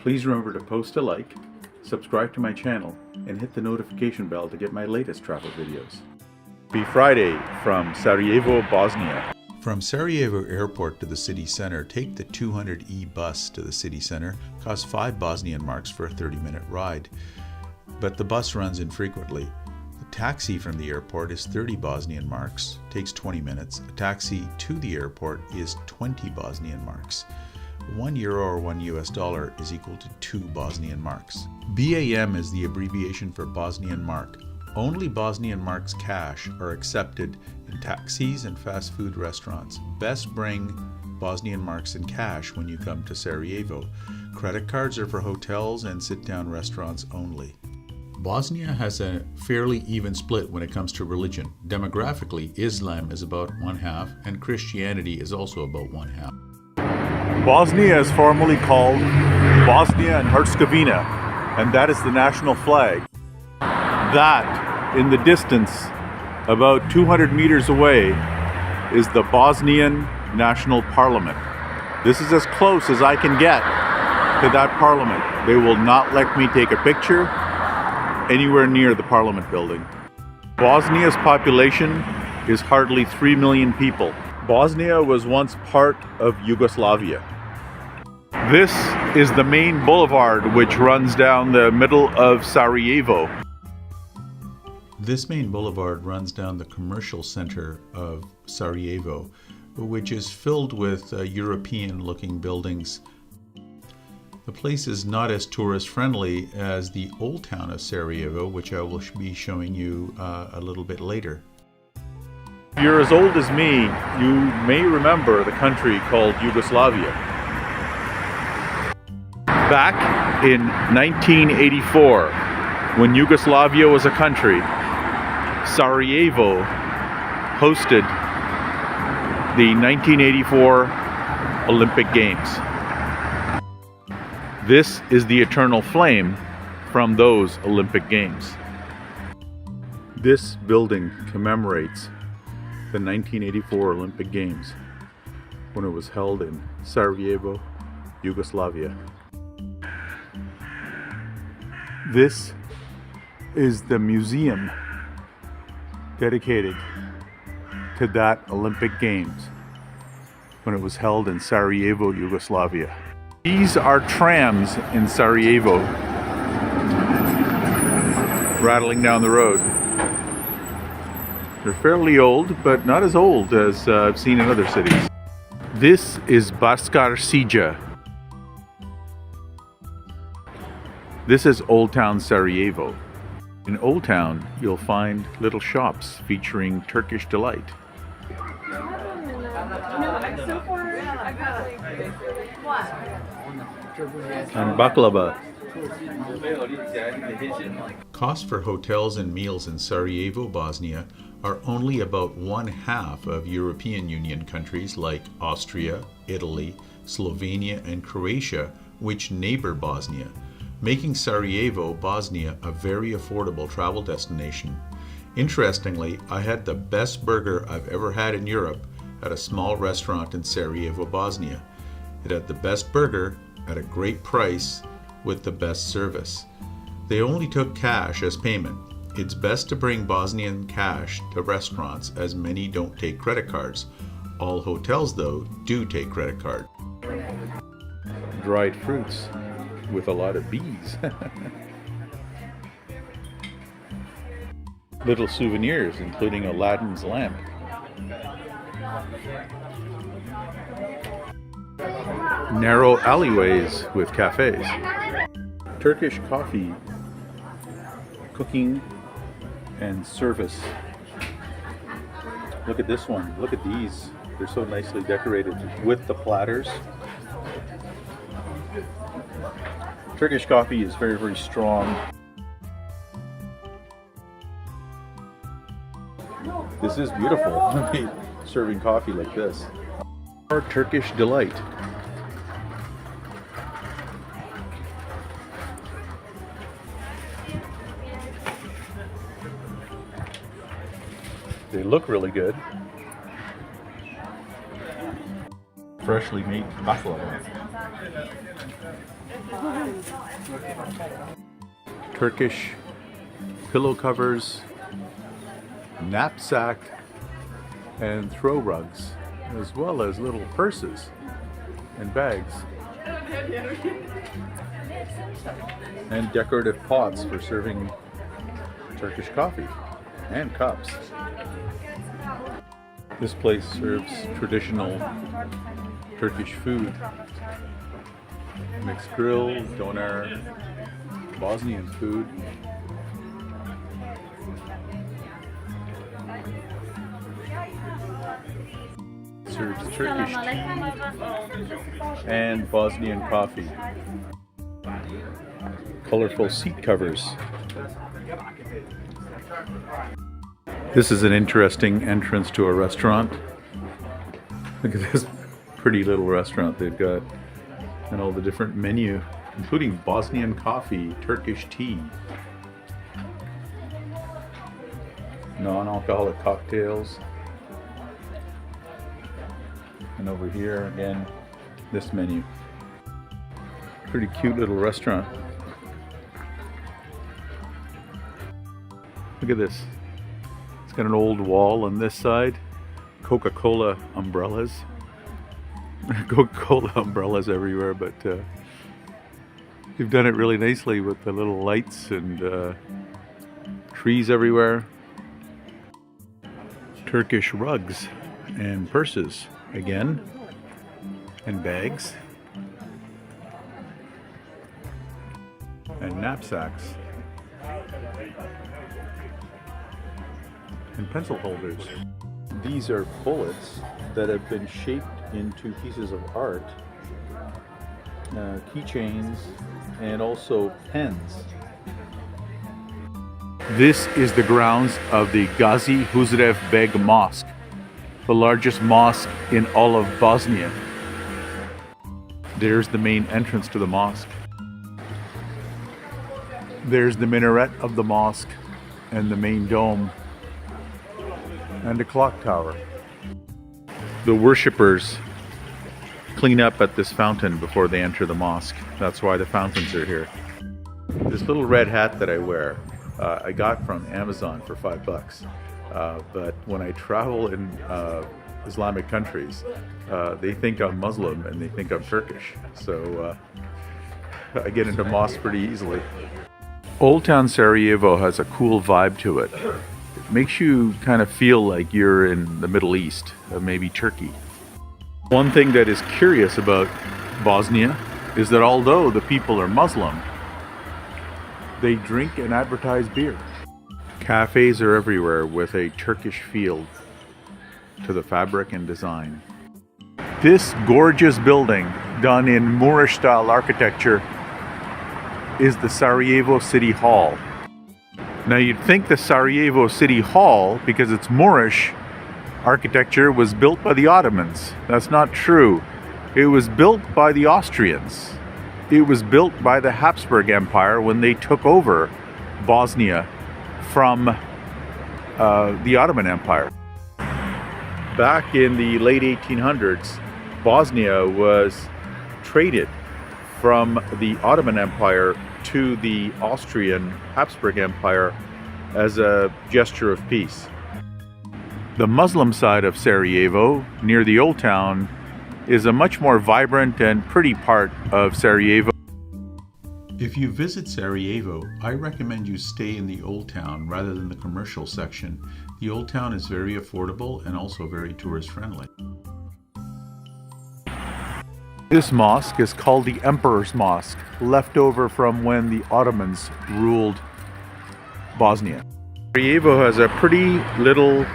Please remember to post a like, subscribe to my channel, and hit the notification bell to get my latest travel videos. Happy Friday from Sarajevo, Bosnia. From Sarajevo Airport to the city center, take the 200E bus to the city center. Costs 5 Bosnian marks for a 30-minute ride, but the bus runs infrequently. The taxi from the airport is 30 Bosnian marks, takes 20 minutes. A taxi to the airport is 20 Bosnian marks. €1 or $1 is equal to 2 Bosnian marks. BAM is the abbreviation for Bosnian mark. Only Bosnian marks cash are accepted in taxis and fast food restaurants. Best bring Bosnian marks in cash when you come to Sarajevo. Credit cards are for hotels and sit-down restaurants only. Bosnia has a fairly even split when it comes to religion. Demographically, Islam is about 1/2 and Christianity is also about 1/2. Bosnia is formally called Bosnia and Herzegovina, and that is the national flag. That, in the distance, about 200 meters away, is the Bosnian National Parliament. This is as close as I can get to that parliament. They will not let me take a picture anywhere near the parliament building. Bosnia's population is hardly 3 million people. Bosnia was once part of Yugoslavia. This is the main boulevard which runs down the middle of Sarajevo. This main boulevard runs down the commercial center of Sarajevo, which is filled with European-looking buildings. The place is not as tourist-friendly as the old town of Sarajevo, which I will be showing you a little bit later. If you're as old as me, you may remember the country called Yugoslavia. Back in 1984, when Yugoslavia was a country, Sarajevo hosted the 1984 Olympic Games. This is the eternal flame from those Olympic Games. This building commemorates the 1984 Olympic Games when it was held in Sarajevo, Yugoslavia. This is the museum dedicated to that Olympic Games when it was held in Sarajevo, Yugoslavia. These are trams in Sarajevo rattling down the road. They're fairly old, but not as old as I've seen in other cities. This is Baška Sija. This is Old Town Sarajevo. In Old Town, you'll find little shops featuring Turkish delight. And baklava. Costs for hotels and meals in Sarajevo, Bosnia are only about 1/2 of European Union countries like Austria, Italy, Slovenia, and Croatia, which neighbor Bosnia, making Sarajevo, Bosnia a very affordable travel destination. Interestingly, I had the best burger I've ever had in Europe at a small restaurant in Sarajevo, Bosnia. It had the best burger at a great price with the best service. They only took cash as payment. It's best to bring Bosnian cash to restaurants as many don't take credit cards. All hotels, though, do take credit card. Dried fruits with a lot of bees. Little souvenirs, including Aladdin's lamp. Narrow alleyways with cafes. Turkish coffee, cooking, and service. Look at this one. Look at these. They're so nicely decorated with the platters. Turkish coffee is very, very strong. This is beautiful. Serving coffee like this. Our Turkish delight. They look really good. freshly made baklava. Turkish pillow covers, knapsack, and throw rugs, as well as little purses and bags. And decorative pots for serving Turkish coffee and cups. This place serves traditional Turkish food. Mixed grill, doner, Bosnian food. Serves Turkish tea and Bosnian coffee. Colorful seat covers. This is an interesting entrance to a restaurant. Look at this pretty little restaurant they've got, and all the different menu, including Bosnian coffee, Turkish tea, non-alcoholic cocktails. And over here again, this menu. Pretty cute little restaurant. Look at this. It's got an old wall on this side. Coca-Cola umbrellas. Coca-Cola umbrellas everywhere, but you've done it really nicely with the little lights and trees everywhere. Turkish rugs and purses again, and bags, and knapsacks, and pencil holders. These are bullets that have been shaped into pieces of art, keychains, and also pens. This is the grounds of the Gazi Huzrev Beg Mosque, the largest mosque in all of Bosnia. There's the main entrance to the mosque. There's the minaret of the mosque and the main dome and the clock tower. The worshippers clean up at this fountain before they enter the mosque. That's why the fountains are here. This little red hat that I wear, I got from Amazon for $5. But when I travel in Islamic countries, they think I'm Muslim and they think I'm Turkish. So I get into mosques pretty easily. Old Town Sarajevo has a cool vibe to it. It makes you kind of feel like you're in the Middle East, maybe Turkey. One thing that is curious about Bosnia is that although the people are Muslim, they drink and advertise beer. Cafes are everywhere with a Turkish feel to the fabric and design. This gorgeous building, done in Moorish style architecture, is the Sarajevo City Hall. Now you'd think the Sarajevo City Hall, because it's Moorish architecture, was built by the Ottomans. That's not true. It was built by the Austrians. It was built by the Habsburg Empire when they took over Bosnia from the Ottoman Empire. Back in the late 1800s, Bosnia was traded from the Ottoman Empire to the Austrian Habsburg Empire as a gesture of peace. The Muslim side of Sarajevo, near the Old Town, is a much more vibrant and pretty part of Sarajevo. If you visit Sarajevo, I recommend you stay in the Old Town rather than the commercial section. The Old Town is very affordable and also very tourist friendly. This mosque is called the Emperor's Mosque, left over from when the Ottomans ruled Bosnia. Sarajevo has a pretty little,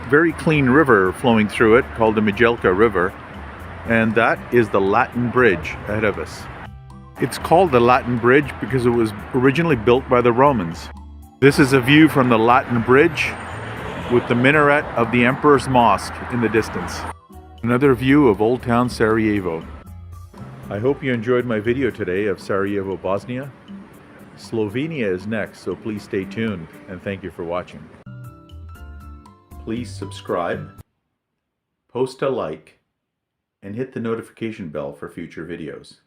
very clean river flowing through it called the Mijelka River, and that is the Latin Bridge ahead of us. It's called the Latin Bridge because it was originally built by the Romans. This is a view from the Latin Bridge with the minaret of the Emperor's Mosque in the distance. Another view of Old Town Sarajevo. I hope you enjoyed my video today of Sarajevo, Bosnia. Slovenia is next, so please stay tuned, and thank you for watching. Please subscribe, post a like, and hit the notification bell for future videos.